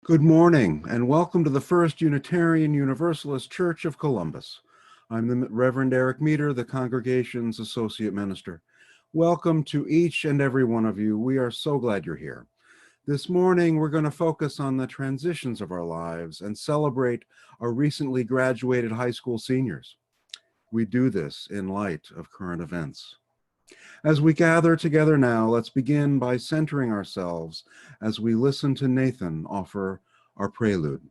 Good morning, and welcome to the First Unitarian Universalist Church of Columbus. I'm the Reverend Eric Meter, the congregation's Associate Minister. Welcome to each and every one of you. We are so glad you're here. This morning, we're going to focus on the transitions of our lives and celebrate our recently graduated high school seniors. We do this in light of current events. As we gather together now, let's begin by centering ourselves as we listen to Nathan offer our prelude.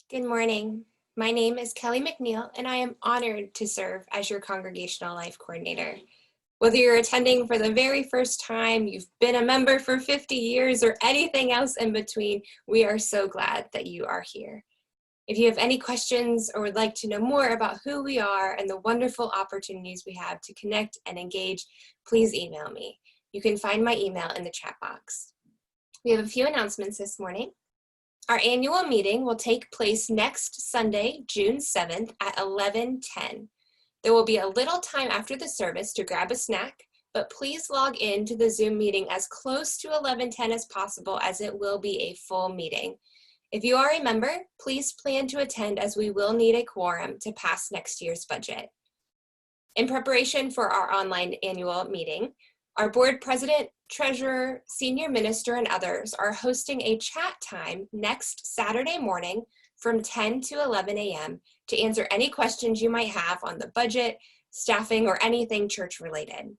Good morning. My name is Kelly McNeil, and I am honored to serve as your Congregational Life Coordinator. Whether you're attending for the very first time, you've been a member for 50 years, or anything else in between, we are so glad that you are here. If you have any questions or would like to know more about who we are and the wonderful opportunities we have to connect and engage, please email me. You can find my email in the chat box. We have a few announcements this morning. Our annual meeting will take place next Sunday, June 7th at 11:10. There will be a little time after the service to grab a snack, but please log in to the Zoom meeting as close to 11:10 as possible, as it will be a full meeting. If you are a member, please plan to attend, as we will need a quorum to pass next year's budget. In preparation for our online annual meeting, our board president, treasurer, senior minister, and others are hosting a chat time next Saturday morning from 10 to 11 a.m. to answer any questions you might have on the budget, staffing, or anything church related.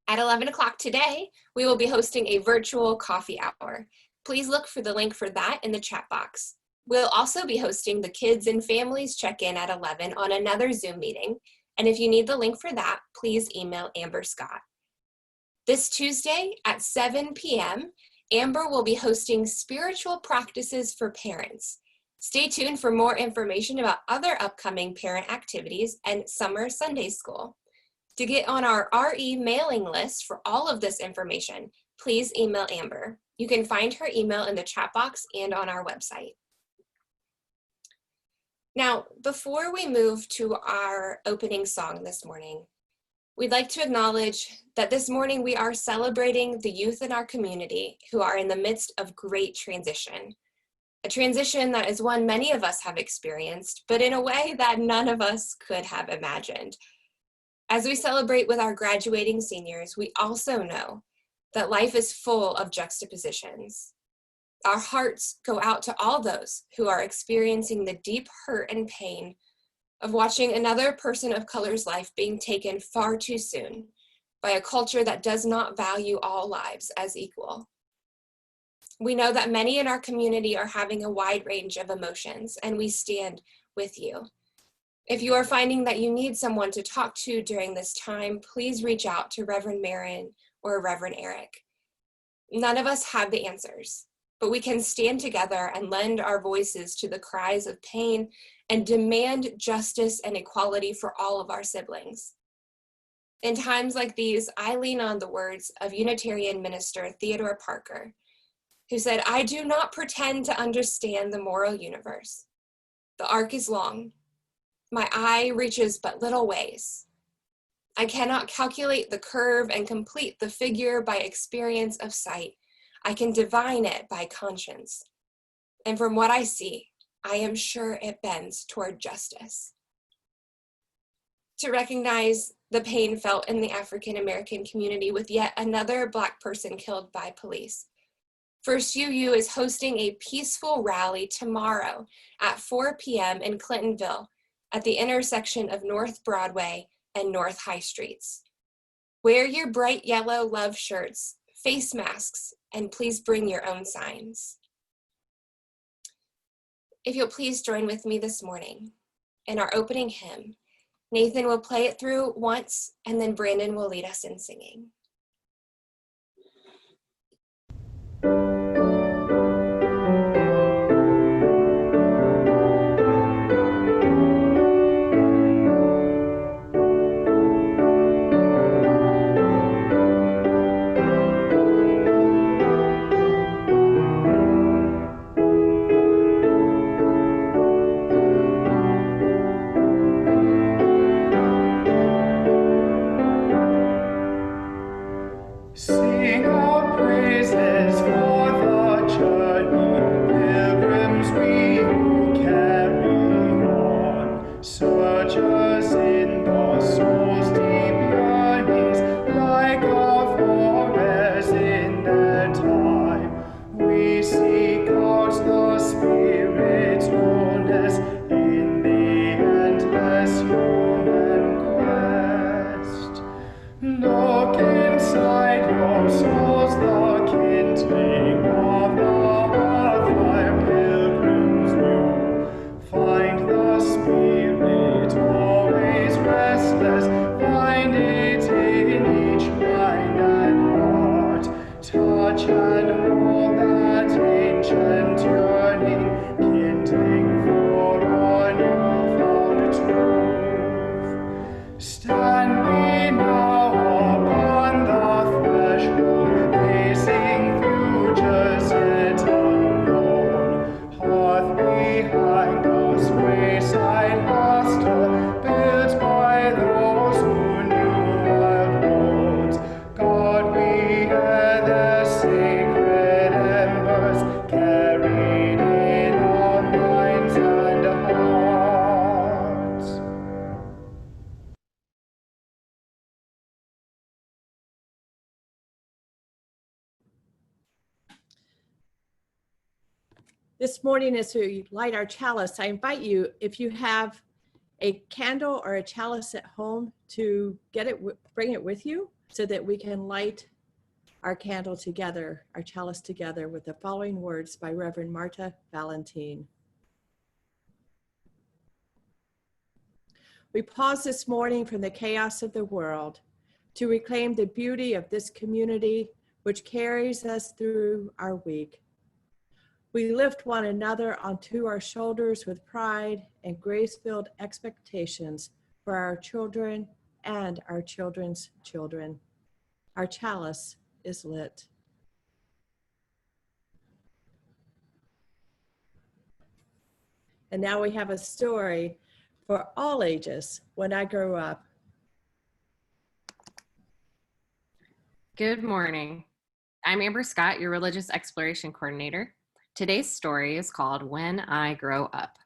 At 11 o'clock today, we will be hosting a virtual coffee hour. Please look for the link for that in the chat box. We'll also be hosting the Kids and Families Check-In at 11 on another Zoom meeting, and if you need the link for that, please email Amber Scott. This Tuesday at 7 p.m., Amber will be hosting Spiritual Practices for Parents. Stay tuned for more information about other upcoming parent activities and summer Sunday school. To get on our RE mailing list for all of this information, please email Amber. You can find her email in the chat box and on our website. Now, before we move to our opening song this morning, we'd like to acknowledge that this morning we are celebrating the youth in our community who are in the midst of great transition. A transition that is one many of us have experienced, but in a way that none of us could have imagined. As we celebrate with our graduating seniors, we also know that life is full of juxtapositions. Our hearts go out to all those who are experiencing the deep hurt and pain of watching another person of color's life being taken far too soon by a culture that does not value all lives as equal. We know that many in our community are having a wide range of emotions, and we stand with you. If you are finding that you need someone to talk to during this time, please reach out to Reverend Marin or Reverend Eric. None of us have the answers, but we can stand together and lend our voices to the cries of pain and demand justice and equality for all of our siblings. In times like these, I lean on the words of Unitarian minister Theodore Parker, who said, "I do not pretend to understand the moral universe. The arc is long. My eye reaches but little ways. I cannot calculate the curve and complete the figure by experience of sight. I can divine it by conscience. And from what I see, I am sure it bends toward justice. To recognize the pain felt in the African American community with yet another Black person killed by police, First UU is hosting a peaceful rally tomorrow at 4 p.m. in Clintonville at the intersection of North Broadway and North High Streets. Wear your bright yellow love shirts, face masks, and please bring your own signs. If you'll please join with me this morning in our opening hymn. Nathan will play it through once, and then Brandon will lead us in singing. This morning, as we light our chalice, I invite you, if you have a candle or a chalice at home, to bring it with you so that we can light our candle together, our chalice together, with the following words by Reverend Marta Valentine. We pause this morning from the chaos of the world to reclaim the beauty of this community which carries us through our week. We lift one another onto our shoulders with pride and grace-filled expectations for our children and our children's children. Our chalice is lit. And now we have a story for all ages. When I grow up. Good morning. I'm Amber Scott, your Religious Exploration Coordinator. Today's story is called When I Grow Up.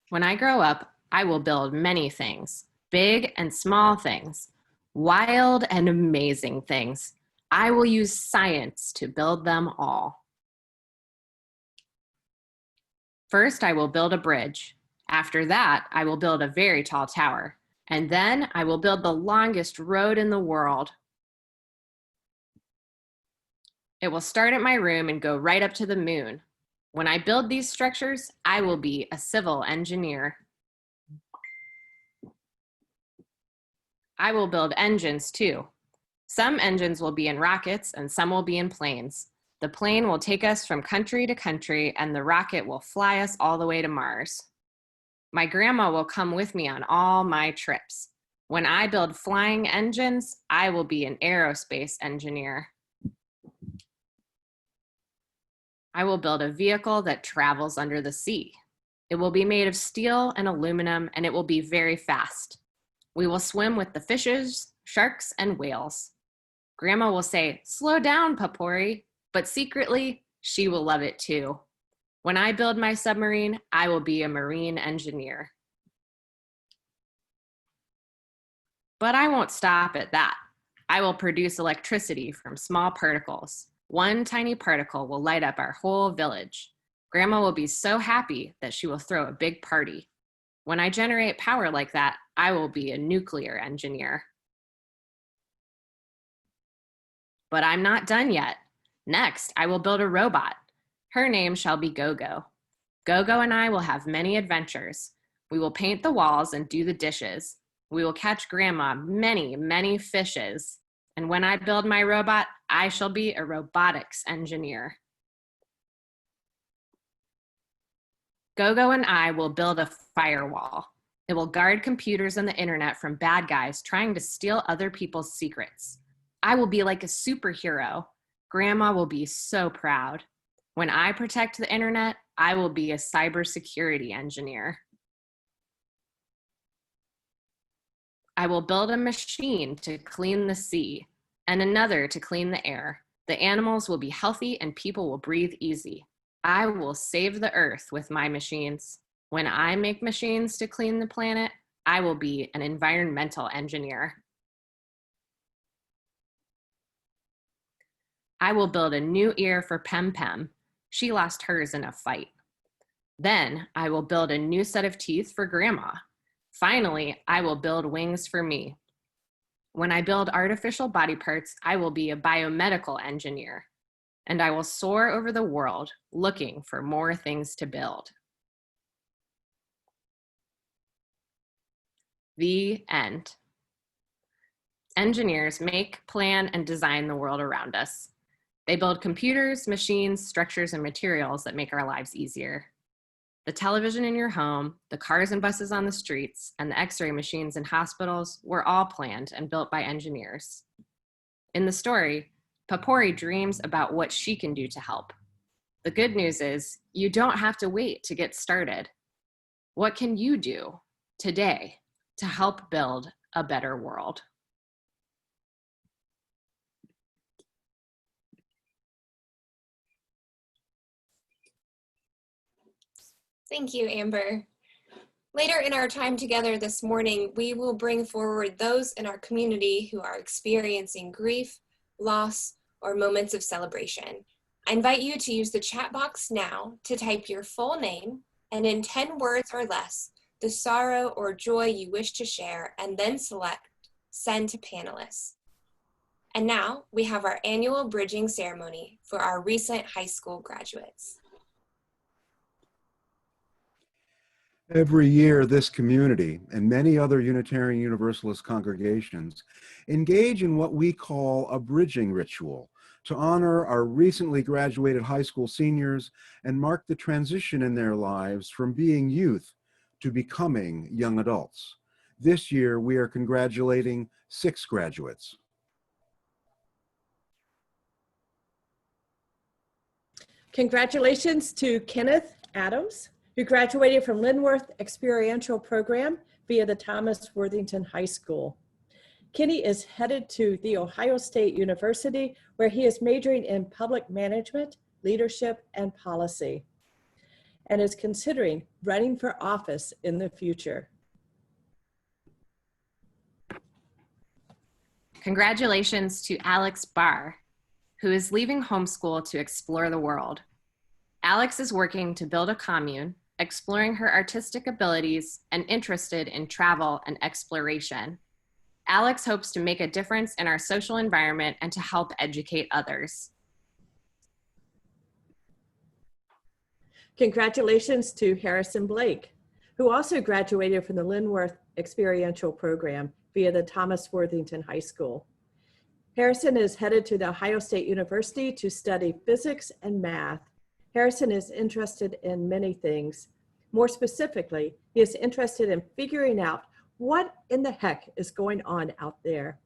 When I grow up, I will build many things, big and small things, wild and amazing things. I will use science to build them all. First, I will build a bridge. After that, I will build a very tall tower. And then I will build the longest road in the world. It will start at my room and go right up to the moon. When I build these structures, I will be a civil engineer. I will build engines too. Some engines will be in rockets and some will be in planes. The plane will take us from country to country and the rocket will fly us all the way to Mars. My grandma will come with me on all my trips. When I build flying engines, I will be an aerospace engineer. I will build a vehicle that travels under the sea. It will be made of steel and aluminum, and it will be very fast. We will swim with the fishes, sharks, and whales. Grandma will say, "Slow down, Papori," but secretly, she will love it too. When I build my submarine, I will be a marine engineer. But I won't stop at that. I will produce electricity from small particles. One tiny particle will light up our whole village. Grandma will be so happy that she will throw a big party. When I generate power like that, I will be a nuclear engineer. But I'm not done yet. Next, I will build a robot. Her name shall be Gogo. Gogo and I will have many adventures. We will paint the walls and do the dishes. We will catch Grandma many, many fishes. And when I build my robot, I shall be a robotics engineer. Gogo and I will build a firewall. It will guard computers and the internet from bad guys trying to steal other people's secrets. I will be like a superhero. Grandma will be so proud. When I protect the internet, I will be a cybersecurity engineer. I will build a machine to clean the sea and another to clean the air. The animals will be healthy and people will breathe easy. I will save the earth with my machines. When I make machines to clean the planet, I will be an environmental engineer. I will build a new ear for Pem Pem. She lost hers in a fight. Then I will build a new set of teeth for Grandma. Finally, I will build wings for me. When I build artificial body parts, I will be a biomedical engineer, and I will soar over the world looking for more things to build. The end. Engineers make, plan, and design the world around us. They build computers, machines, structures, and materials that make our lives easier. The television in your home, the cars and buses on the streets, and the X-ray machines in hospitals were all planned and built by engineers. In the story, Papori dreams about what she can do to help. The good news is, you don't have to wait to get started. What can you do today to help build a better world? Thank you, Amber. Later in our time together this morning, we will bring forward those in our community who are experiencing grief, loss, or moments of celebration. I invite you to use the chat box now to type your full name and in 10 words or less, the sorrow or joy you wish to share, and then select Send to Panelists. And now we have our annual bridging ceremony for our recent high school graduates. Every year, this community and many other Unitarian Universalist congregations engage in what we call a bridging ritual to honor our recently graduated high school seniors and mark the transition in their lives from being youth to becoming young adults. This year, we are congratulating 6 graduates. Congratulations to Kenneth Adams, who graduated from Linworth Experiential Program via the Thomas Worthington High School. Kenny is headed to The Ohio State University, where he is majoring in public management, leadership, and policy, and is considering running for office in the future. Congratulations to Alex Barr, who is leaving homeschool to explore the world. Alex is working to build a commune, exploring her artistic abilities, and interested in travel and exploration. Alex hopes to make a difference in our social environment and to help educate others. Congratulations to Harrison Blake, who also graduated from the Linworth Experiential Program via the Thomas Worthington High School. Harrison is headed to the Ohio State University to study physics and math. Harrison is interested in many things. More specifically, he is interested in figuring out what in the heck is going on out there.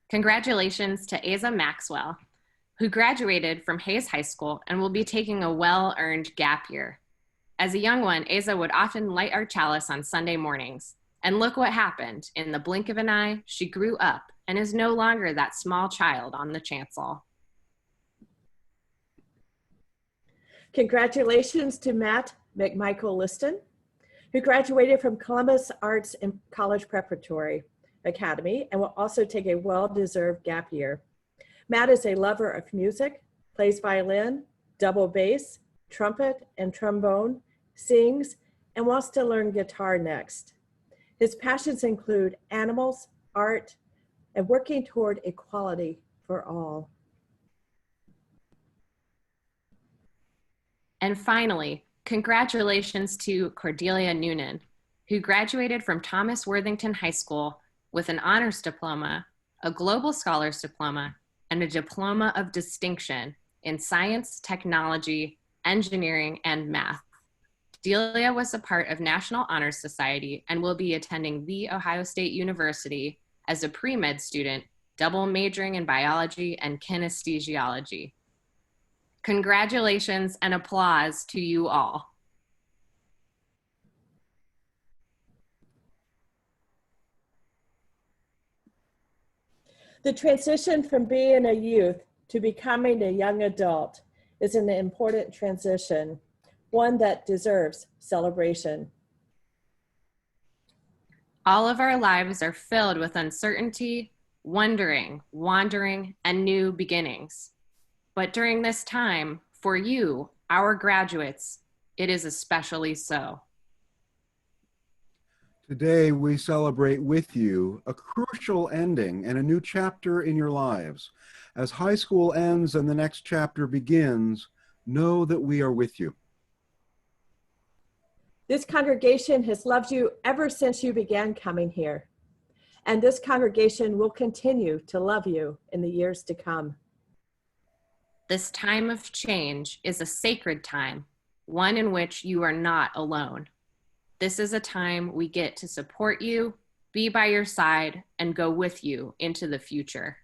Congratulations to Asa Maxwell, who graduated from Hayes High School and will be taking a well-earned gap year. As a young one, Asa would often light our chalice on Sunday mornings. And look what happened. In the blink of an eye, she grew up and is no longer that small child on the chancel. Congratulations to Matt McMichael Liston, who graduated from Columbus Arts and College Preparatory Academy and will also take a well-deserved gap year. Matt is a lover of music, plays violin, double bass, trumpet, and trombone, sings, and wants to learn guitar next. His passions include animals, art, and working toward equality for all. And finally, congratulations to Cordelia Noonan, who graduated from Thomas Worthington High School with an honors diploma, a Global Scholars Diploma, and a Diploma of Distinction in Science, Technology, Engineering, and Math. Delia was a part of National Honor Society and will be attending The Ohio State University as a pre-med student, double majoring in biology and kinesthesiology. Congratulations and applause to you all. The transition from being a youth to becoming a young adult is an important transition, one that deserves celebration. All of our lives are filled with uncertainty, wondering, wandering, and new beginnings. But during this time, for you, our graduates, it is especially so. Today, we celebrate with you a crucial ending and a new chapter in your lives. As high school ends and the next chapter begins, know that we are with you. This congregation has loved you ever since you began coming here, and this congregation will continue to love you in the years to come. This time of change is a sacred time, one in which you are not alone. This is a time we get to support you, be by your side, and go with you into the future.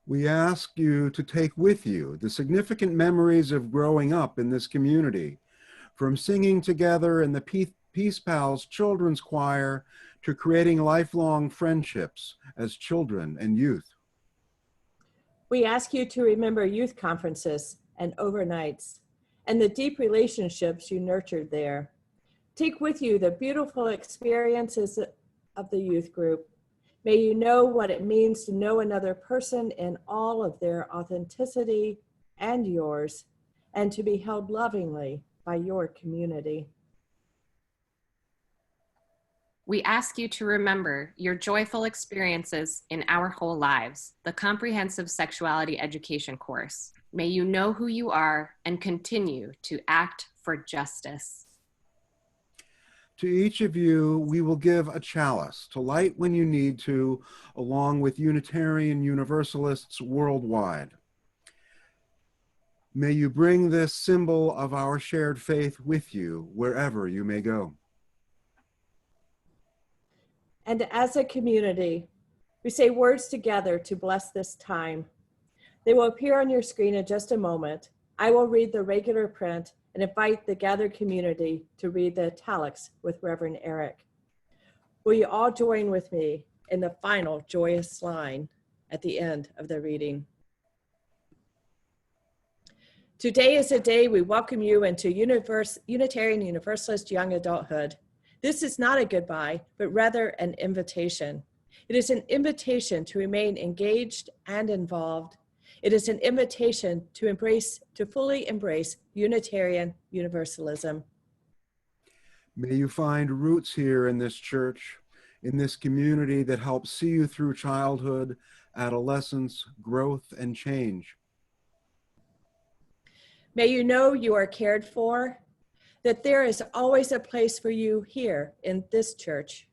We ask you to take with you the significant memories of growing up in this community, from singing together in the Peace Pals Children's Choir to creating lifelong friendships as children and youth. We ask you to remember youth conferences and overnights and the deep relationships you nurtured there. Take with you the beautiful experiences of the youth group. May you know what it means to know another person in all of their authenticity and yours, and to be held lovingly by your community. We ask you to remember your joyful experiences in Our Whole Lives, the comprehensive sexuality education course. May you know who you are and continue to act for justice. To each of you, we will give a chalice to light when you need to, along with Unitarian Universalists worldwide. May you bring this symbol of our shared faith with you wherever you may go. And as a community, we say words together to bless this time. They will appear on your screen in just a moment. I will read the regular print and invite the gathered community to read the italics with Reverend Eric. Will you all join with me in the final joyous line at the end of the reading? Today is a day we welcome you into Unitarian Universalist young adulthood. This is not a goodbye, but rather an invitation. It is an invitation to remain engaged and involved. It is an invitation to fully embrace Unitarian Universalism. May you find roots here in this church, in this community that helps see you through childhood, adolescence, growth, and change. May you know you are cared for, that there is always a place for you here in this church.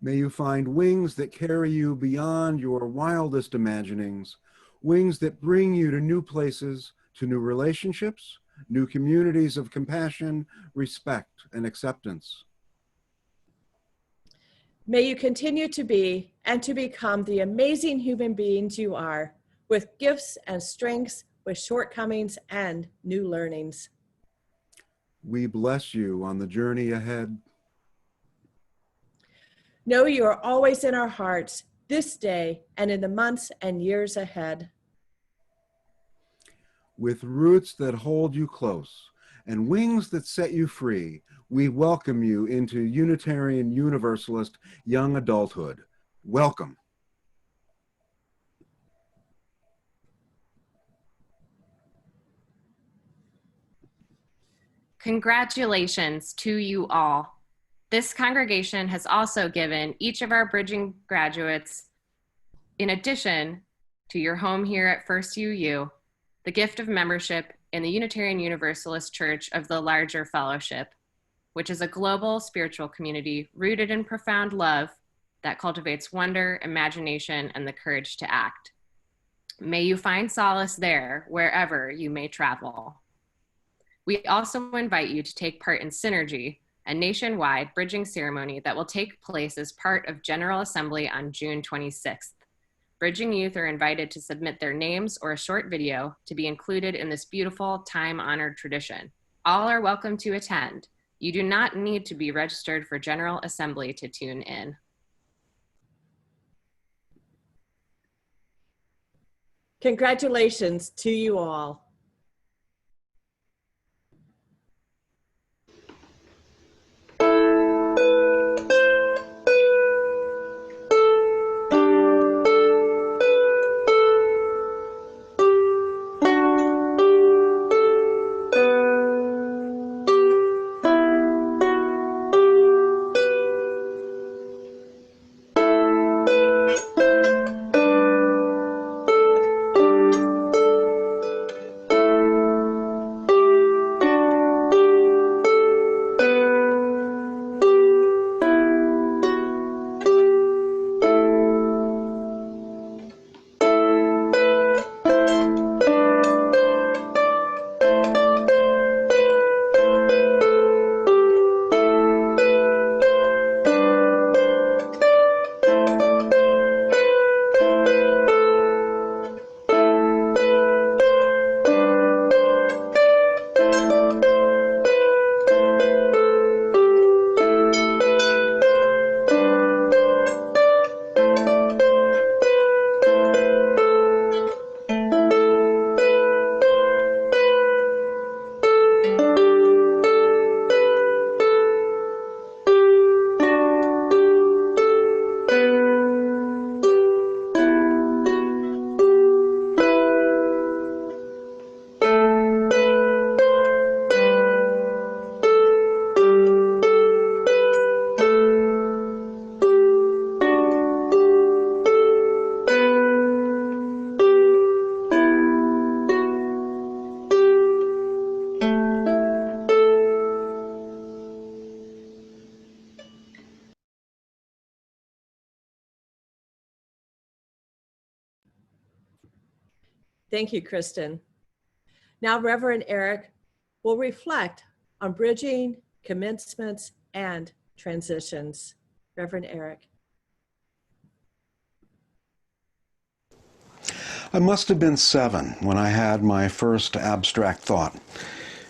May you find wings that carry you beyond your wildest imaginings, wings that bring you to new places, to new relationships, new communities of compassion, respect, and acceptance. May you continue to be and to become the amazing human beings you are, with gifts and strengths, with shortcomings and new learnings. We bless you on the journey ahead. Know you are always in our hearts this day and in the months and years ahead. With roots that hold you close and wings that set you free, we welcome you into Unitarian Universalist young adulthood. Welcome. Congratulations to you all. This congregation has also given each of our bridging graduates, in addition to your home here at First UU, the gift of membership in the Unitarian Universalist Church of the Larger Fellowship, which is a global spiritual community rooted in profound love that cultivates wonder, imagination, and the courage to act. May you find solace there, wherever you may travel. We also invite you to take part in Synergy, a nationwide bridging ceremony that will take place as part of General Assembly on June 26th. Bridging youth are invited to submit their names or a short video to be included in this beautiful, time-honored tradition. All are welcome to attend. You do not need to be registered for General Assembly to tune in. Congratulations to you all. Thank you, Kristen. Now, Reverend Eric will reflect on bridging, commencements, and transitions. Reverend Eric. I must have been 7 when I had my first abstract thought,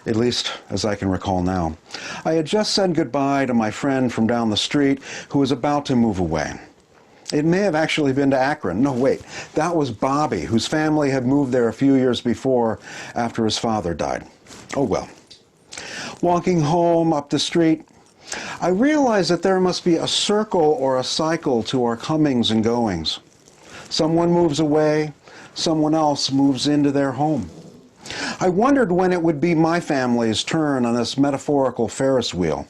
at least as I can recall now. I had just said goodbye to my friend from down the street who was about to move away. It may have actually been to Akron. No, wait, that was Bobby, whose family had moved there a few years before after his father died. Oh well. Walking home up the street, I realized that there must be a circle or a cycle to our comings and goings. Someone moves away, someone else moves into their home. I wondered when it would be my family's turn on this metaphorical Ferris wheel.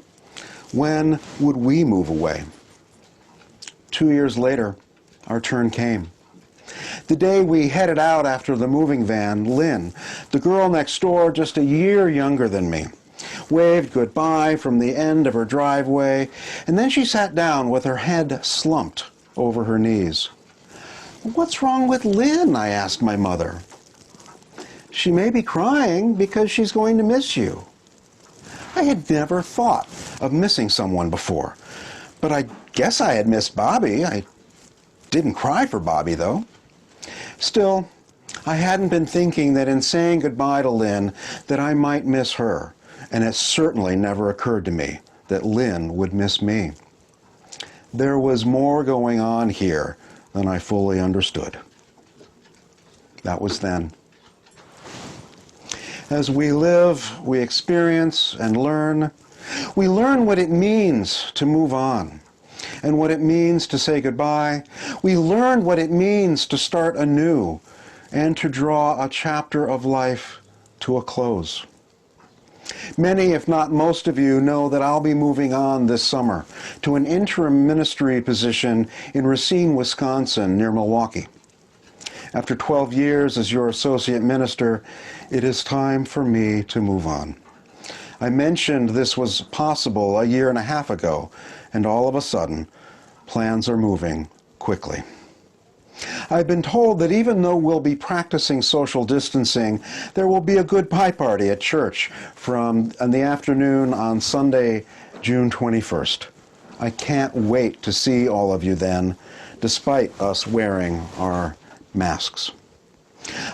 When would we move away? 2 years later, our turn came. The day we headed out after the moving van, Lynn, the girl next door just a year younger than me, waved goodbye from the end of her driveway, and then she sat down with her head slumped over her knees. "What's wrong with Lynn?" I asked my mother. "She may be crying because she's going to miss you." I had never thought of missing someone before, but I guess I had missed Bobby. I didn't cry for Bobby, though. Still, I hadn't been thinking that in saying goodbye to Lynn that I might miss her, and it certainly never occurred to me that Lynn would miss me. There was more going on here than I fully understood. That was then. As we live, we experience and learn. We learn what it means to move on and what it means to say goodbye. We learn what it means to start anew and to draw a chapter of life to a close. Many, if not most of you, know that I'll be moving on this summer to an interim ministry position in Racine, Wisconsin, near Milwaukee. After 12 years as your associate minister, it is time for me to move on. I mentioned this was possible a year and a half ago, and all of a sudden, plans are moving quickly. I've been told that even though we'll be practicing social distancing, there will be a goodbye party at church in the afternoon on Sunday, June 21st. I can't wait to see all of you then, despite us wearing our masks.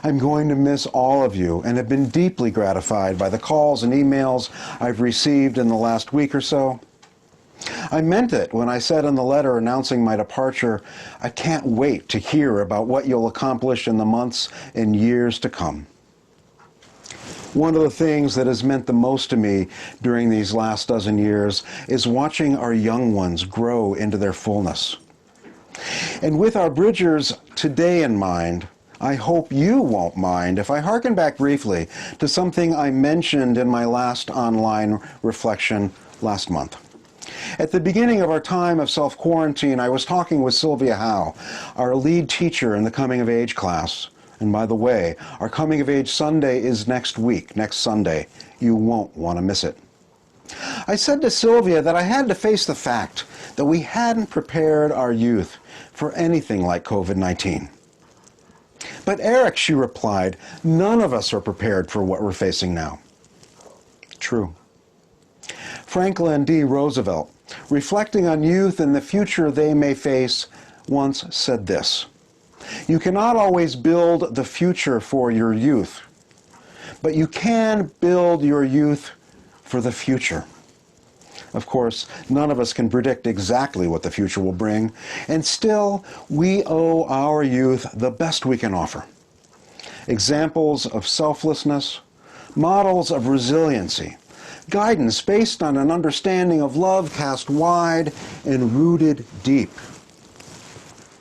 I'm going to miss all of you and have been deeply gratified by the calls and emails I've received in the last week or so. I meant it when I said in the letter announcing my departure, I can't wait to hear about what you'll accomplish in the months and years to come. One of the things that has meant the most to me during these last dozen years is watching our young ones grow into their fullness. And with our Bridgers today in mind, I hope you won't mind if I hearken back briefly to something I mentioned in my last online reflection last month. At the beginning of our time of self-quarantine, I was talking with Sylvia Howe, our lead teacher in the Coming of Age class. And by the way, our Coming of Age Sunday is next week, next Sunday. You won't want to miss it. I said to Sylvia that I had to face the fact that we hadn't prepared our youth for anything like COVID-19. But Eric, she replied, none of us are prepared for what we're facing now. True. Franklin D. Roosevelt, reflecting on youth and the future they may face, once said this: "You cannot always build the future for your youth, but you can build your youth for the future." Of course, none of us can predict exactly what the future will bring, and still, we owe our youth the best we can offer. Examples of selflessness, models of resiliency, guidance based on an understanding of love cast wide and rooted deep.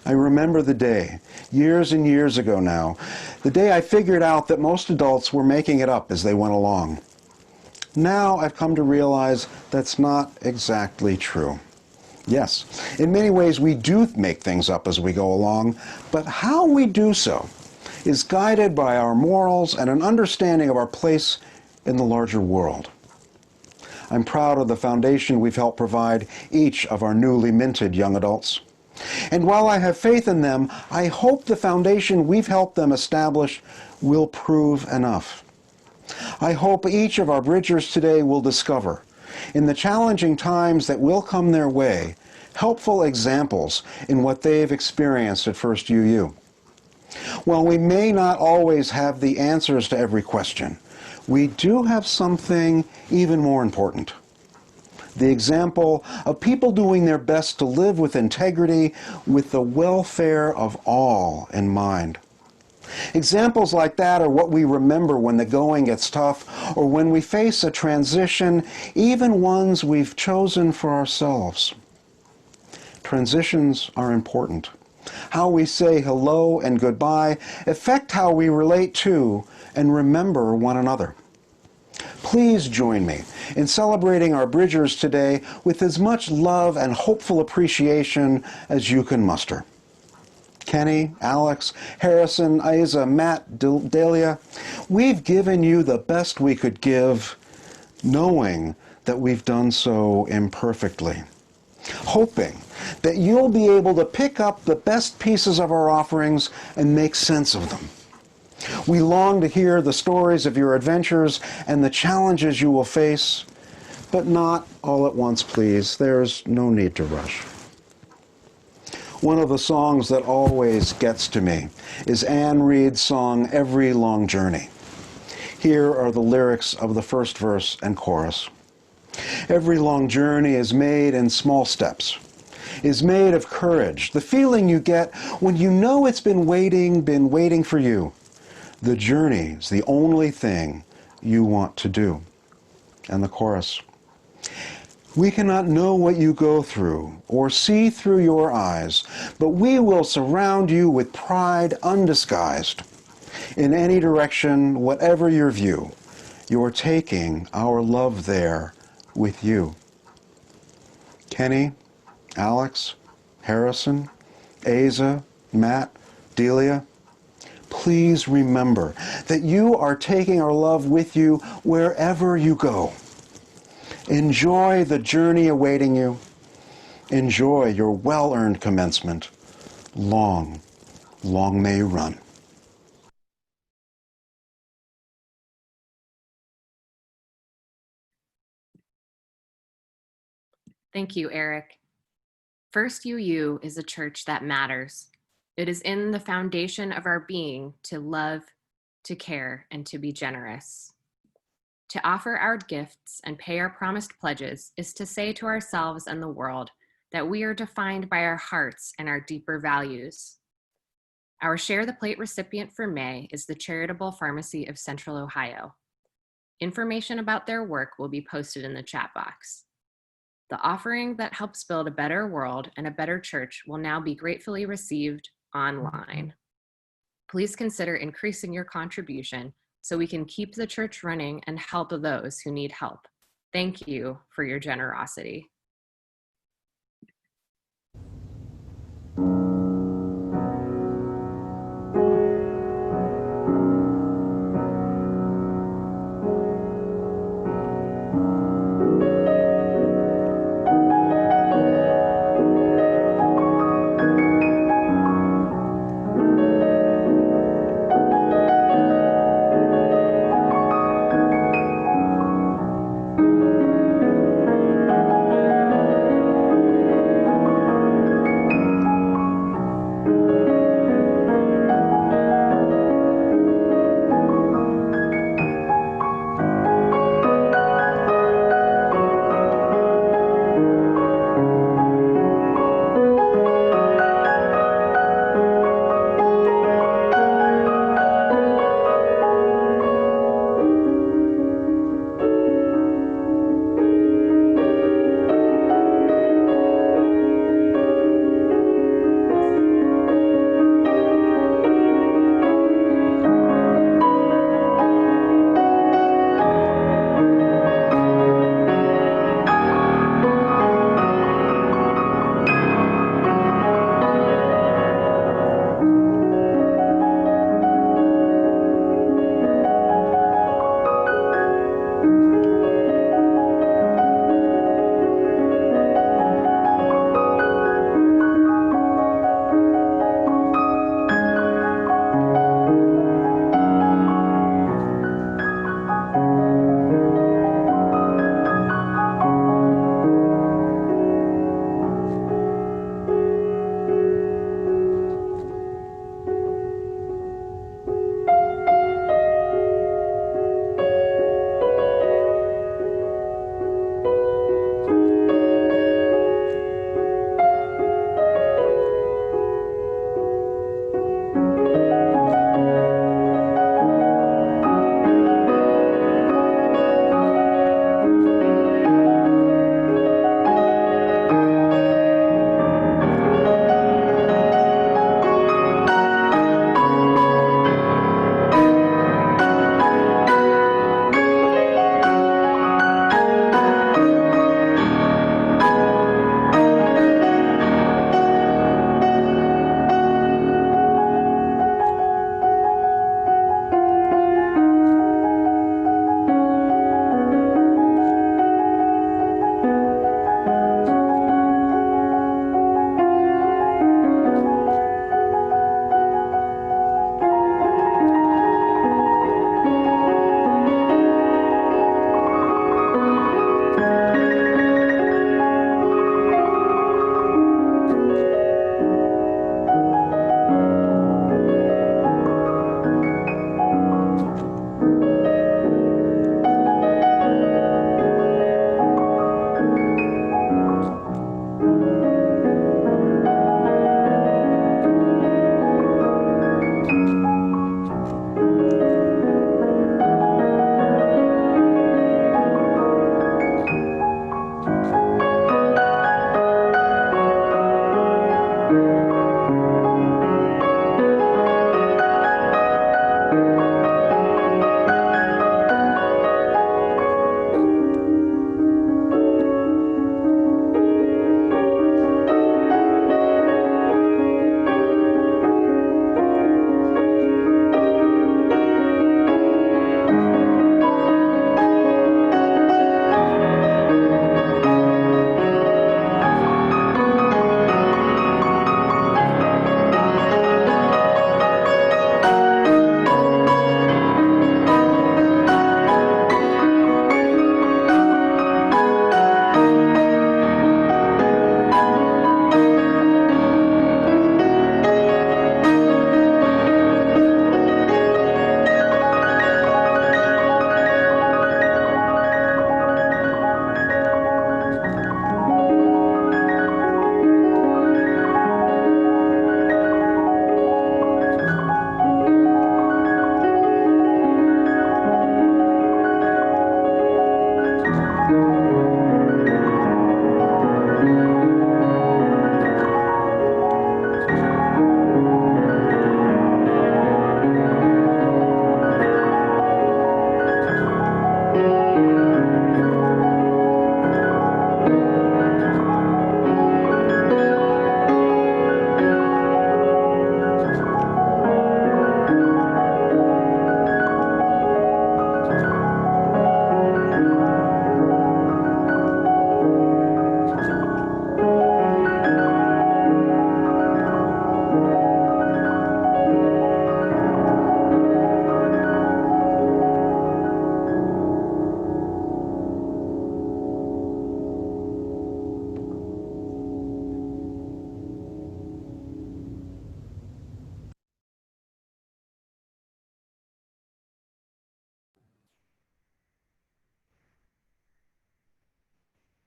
I remember the day, years and years ago now, the day I figured out that most adults were making it up as they went along. Now I've come to realize that's not exactly true. Yes, in many ways we do make things up as we go along, but how we do so is guided by our morals and an understanding of our place in the larger world. I'm proud of the foundation we've helped provide each of our newly minted young adults. And while I have faith in them, I hope the foundation we've helped them establish will prove enough. I hope each of our Bridgers today will discover, in the challenging times that will come their way, helpful examples in what they've experienced at First UU. While we may not always have the answers to every question, we do have something even more important: the example of people doing their best to live with integrity, with the welfare of all in mind. Examples like that are what we remember when the going gets tough or when we face a transition, even ones we've chosen for ourselves. Transitions are important. How we say hello and goodbye affect how we relate to and remember one another. Please join me in celebrating our Bridgers today with as much love and hopeful appreciation as you can muster. Kenny, Alex, Harrison, Isa, Matt, Delia, we've given you the best we could give, knowing that we've done so imperfectly, hoping that you'll be able to pick up the best pieces of our offerings and make sense of them. We long to hear the stories of your adventures and the challenges you will face, but not all at once, please. There's no need to rush. One of the songs that always gets to me is Anne Reid's song, Every Long Journey. Here are the lyrics of the first verse and chorus. Every long journey is made in small steps, is made of courage, the feeling you get when you know it's been waiting for you. The journey is the only thing you want to do. And the chorus. We cannot know what you go through or see through your eyes, but we will surround you with pride undisguised. In any direction, whatever your view, you're taking our love there with you. Kenny, Alex, Harrison, Asa, Matt, Delia, please remember that you are taking our love with you wherever you go. Enjoy the journey awaiting you. Enjoy your well-earned commencement. Long, long may you run. Thank you, Eric. First UU is a church that matters. It is in the foundation of our being to love, to care, and to be generous. To offer our gifts and pay our promised pledges is to say to ourselves and the world that we are defined by our hearts and our deeper values. Our Share the Plate recipient for May is the Charitable Pharmacy of Central Ohio. Information about their work will be posted in the chat box. The offering that helps build a better world and a better church will now be gratefully received online. Please consider increasing your contribution so we can keep the church running and help those who need help. Thank you for your generosity.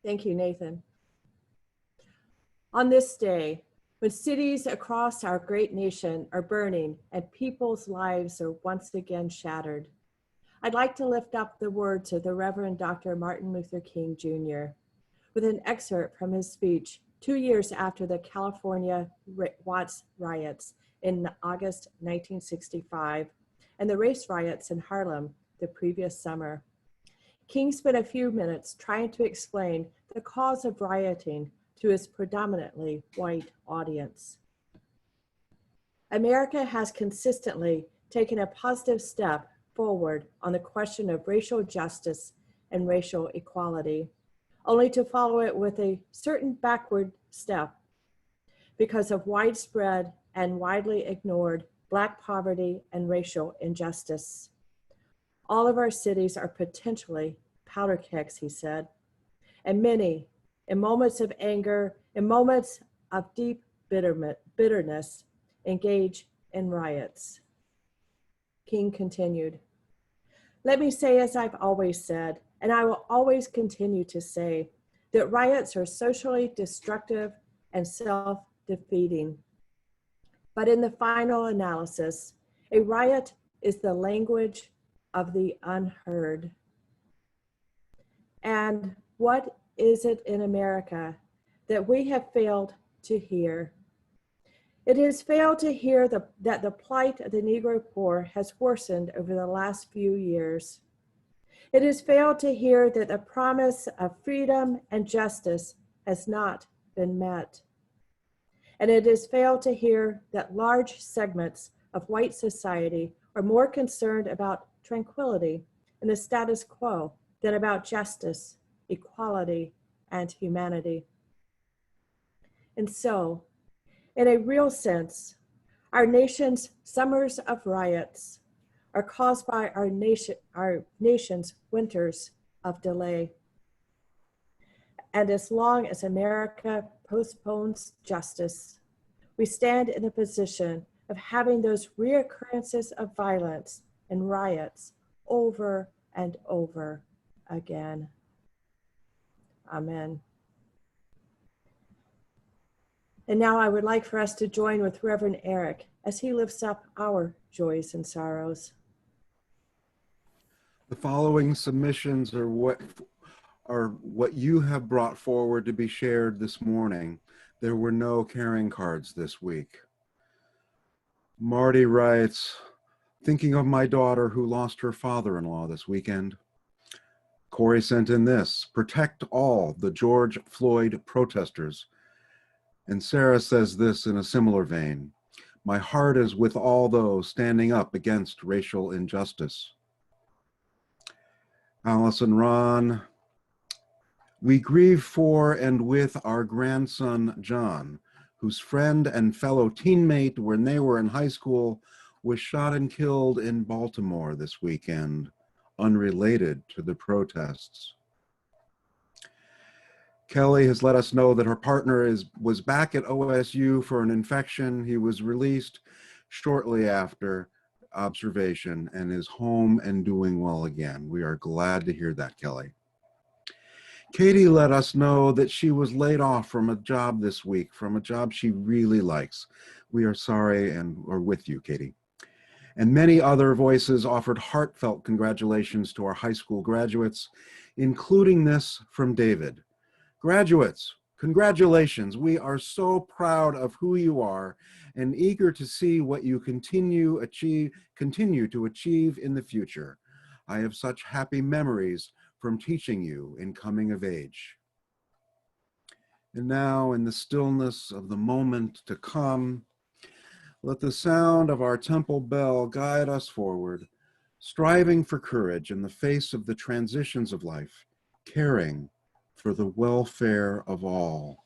Thank you, Nathan. On this day, when cities across our great nation are burning and people's lives are once again shattered, I'd like to lift up the words of the Reverend Dr. Martin Luther King Jr. with an excerpt from his speech 2 years after the California Watts riots in August 1965 and the race riots in Harlem the previous summer. King spent a few minutes trying to explain the cause of rioting to his predominantly white audience. America has consistently taken a positive step forward on the question of racial justice and racial equality, only to follow it with a certain backward step because of widespread and widely ignored Black poverty and racial injustice. All of our cities are potentially powder kegs, he said, and many, in moments of anger, in moments of deep bitterness, engage in riots. King continued, "Let me say, as I've always said, and I will always continue to say, that riots are socially destructive and self-defeating. But in the final analysis, a riot is the language of the unheard. And what is it in America that we have failed to hear? It has failed to hear that the plight of the Negro poor has worsened over the last few years. It has failed to hear that the promise of freedom and justice has not been met. And it has failed to hear that large segments of white society are more concerned about tranquility and the status quo than about justice, equality, and humanity. And so, in a real sense, our nation's summers of riots are caused by our nation's winters of delay. And as long as America postpones justice, we stand in a position of having those reoccurrences of violence and riots over and over again. Amen. And now I would like for us to join with Reverend Eric as he lifts up our joys and sorrows. The following submissions are what you have brought forward to be shared this morning. There were no caring cards this week. Marty writes, thinking of my daughter who lost her father-in-law this weekend. Corey sent in this, protect all the George Floyd protesters. And Sarah says this in a similar vein, my heart is with all those standing up against racial injustice. Allison Ron, we grieve for and with our grandson, John, whose friend and fellow teammate when they were in high school was shot and killed in Baltimore this weekend, unrelated to the protests. Kelly has let us know that her partner was back at OSU for an infection. He was released shortly after observation and is home and doing well again. We are glad to hear that, Kelly. Katie let us know that she was laid off from a job this week, from a job she really likes. We are sorry and are with you, Katie. And many other voices offered heartfelt congratulations to our high school graduates, including this from David. Graduates, congratulations. We are so proud of who you are and eager to see what you continue to achieve in the future. I have such happy memories from teaching you in coming of age. And now, in the stillness of the moment to come, let the sound of our temple bell guide us forward, striving for courage in the face of the transitions of life, caring for the welfare of all.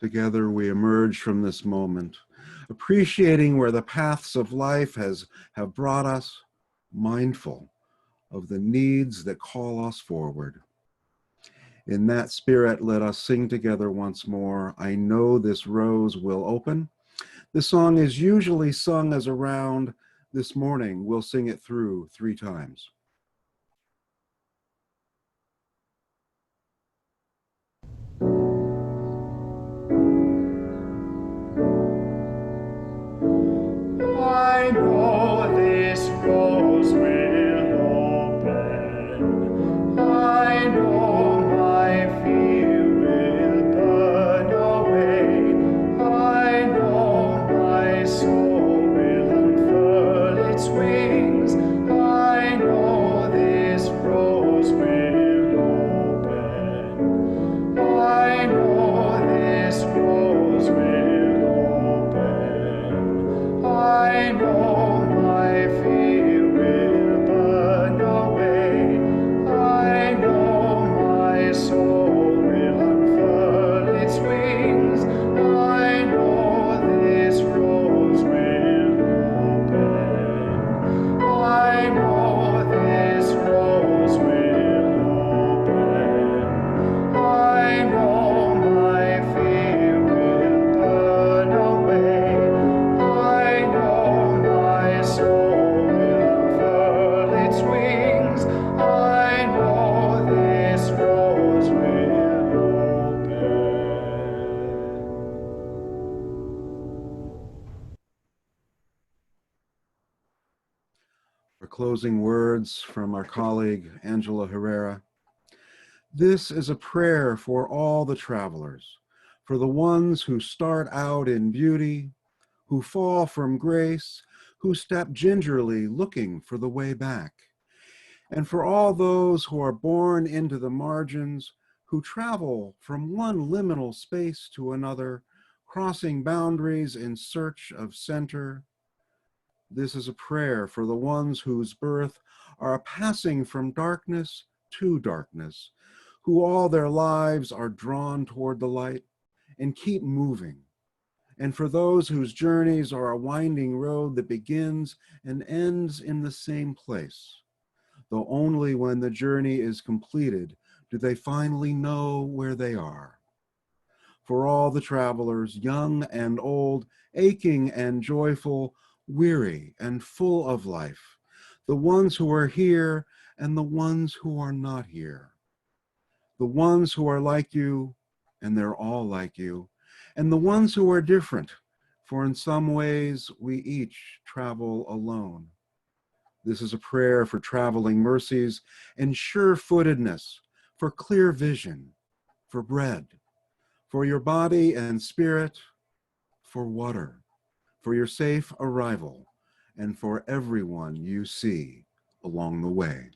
Together we emerge from this moment, appreciating where the paths of life have brought us, mindful of the needs that call us forward. In that spirit, let us sing together once more, I Know This Rose Will Open. This song is usually sung as a round. This morning, we'll sing it through 3 times. I know this rose will open. I know my fear will burn away. I know my soul will unfurl its wings. I know this rose will open. I know this rose will open. I know my fear will burn away. I know my soul will unfurl its wings. I know this rose will open. I know this rose will open. I know my fear will burn away. I know my soul will unfurl its wings. I know this rose will open. For closing words from our colleague, Angela Herrera. This is a prayer for all the travelers, for the ones who start out in beauty, who fall from grace, who step gingerly looking for the way back, and for all those who are born into the margins, who travel from one liminal space to another, crossing boundaries in search of center. This is a prayer for the ones whose birth are a passing from darkness to darkness, who all their lives are drawn toward the light and keep moving. And for those whose journeys are a winding road that begins and ends in the same place, though only when the journey is completed do they finally know where they are. For all the travelers, young and old, aching and joyful, weary and full of life, the ones who are here and the ones who are not here, the ones who are like you, and they're all like you, and the ones who are different, for in some ways we each travel alone. This is a prayer for traveling mercies and sure-footedness, for clear vision, for bread, for your body and spirit, for water, for your safe arrival, and for everyone you see along the way.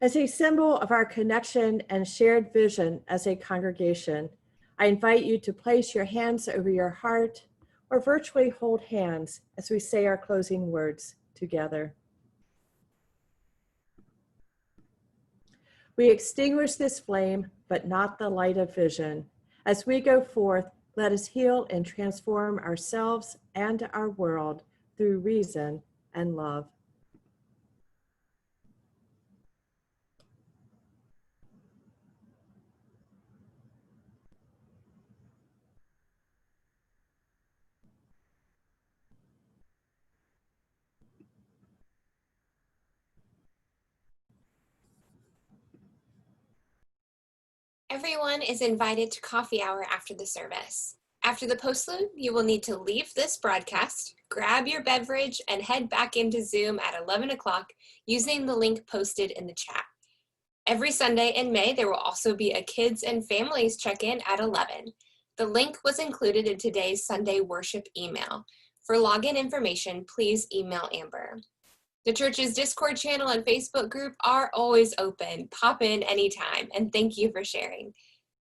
As a symbol of our connection and shared vision as a congregation, I invite you to place your hands over your heart or virtually hold hands as we say our closing words together. We extinguish this flame, but not the light of vision. As we go forth, let us heal and transform ourselves and our world through reason and love. Everyone is invited to coffee hour after the service. After the postlude, you will need to leave this broadcast, grab your beverage, and head back into Zoom at 11 o'clock using the link posted in the chat. Every Sunday in May, there will also be a kids and families check-in at 11. The link was included in today's Sunday worship email. For login information, please email Amber. The church's Discord channel and Facebook group are always open. Pop in anytime, and thank you for sharing.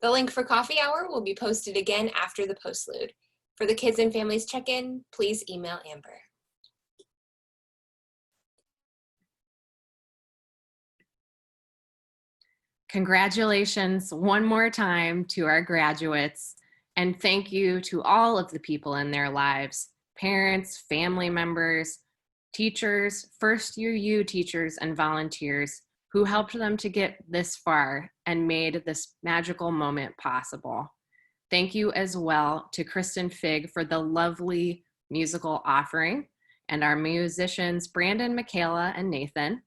The link for coffee hour will be posted again after the postlude. For the kids and families check-in, please email Amber. Congratulations one more time to our graduates, and thank you to all of the people in their lives, parents, family members, teachers, first year U teachers and volunteers who helped them to get this far and made this magical moment possible. Thank you as well to Kristen Figg for the lovely musical offering, and our musicians, Brandon, Michaela, and Nathan,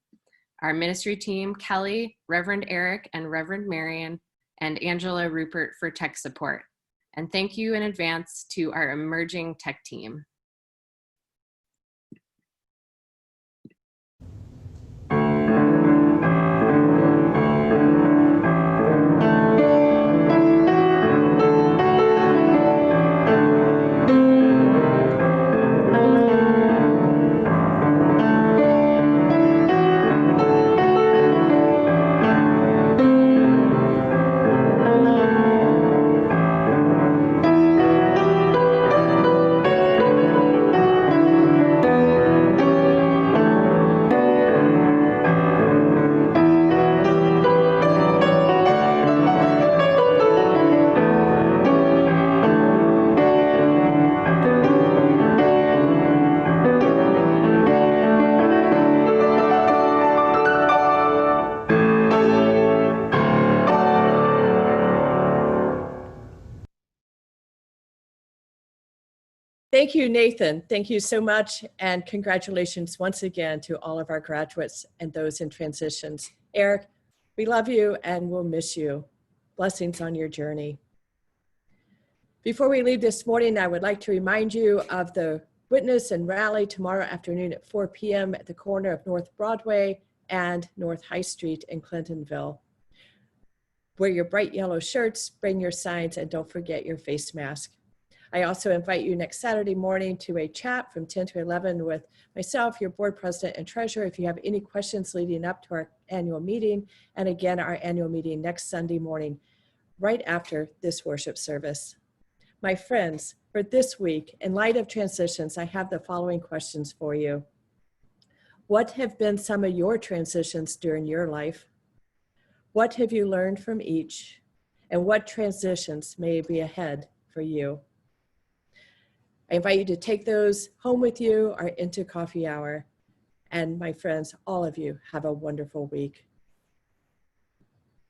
our ministry team, Kelly, Reverend Eric, and Reverend Marion, and Angela Rupert for tech support. And thank you in advance to our emerging tech team. Thank you, Nathan. Thank you so much. And congratulations once again to all of our graduates and those in transitions. Eric, we love you and we'll miss you. Blessings on your journey. Before we leave this morning, I would like to remind you of the witness and rally tomorrow afternoon at 4 p.m. at the corner of North Broadway and North High Street in Clintonville. Wear your bright yellow shirts, bring your signs, and don't forget your face mask. I also invite you next Saturday morning to a chat from 10 to 11 with myself, your board president and treasurer, if you have any questions leading up to our annual meeting. And again, our annual meeting next Sunday morning, right after this worship service. My friends, for this week, in light of transitions, I have the following questions for you. What have been some of your transitions during your life? What have you learned from each? And what transitions may be ahead for you? I invite you to take those home with you or into coffee hour. And my friends, all of you, have a wonderful week.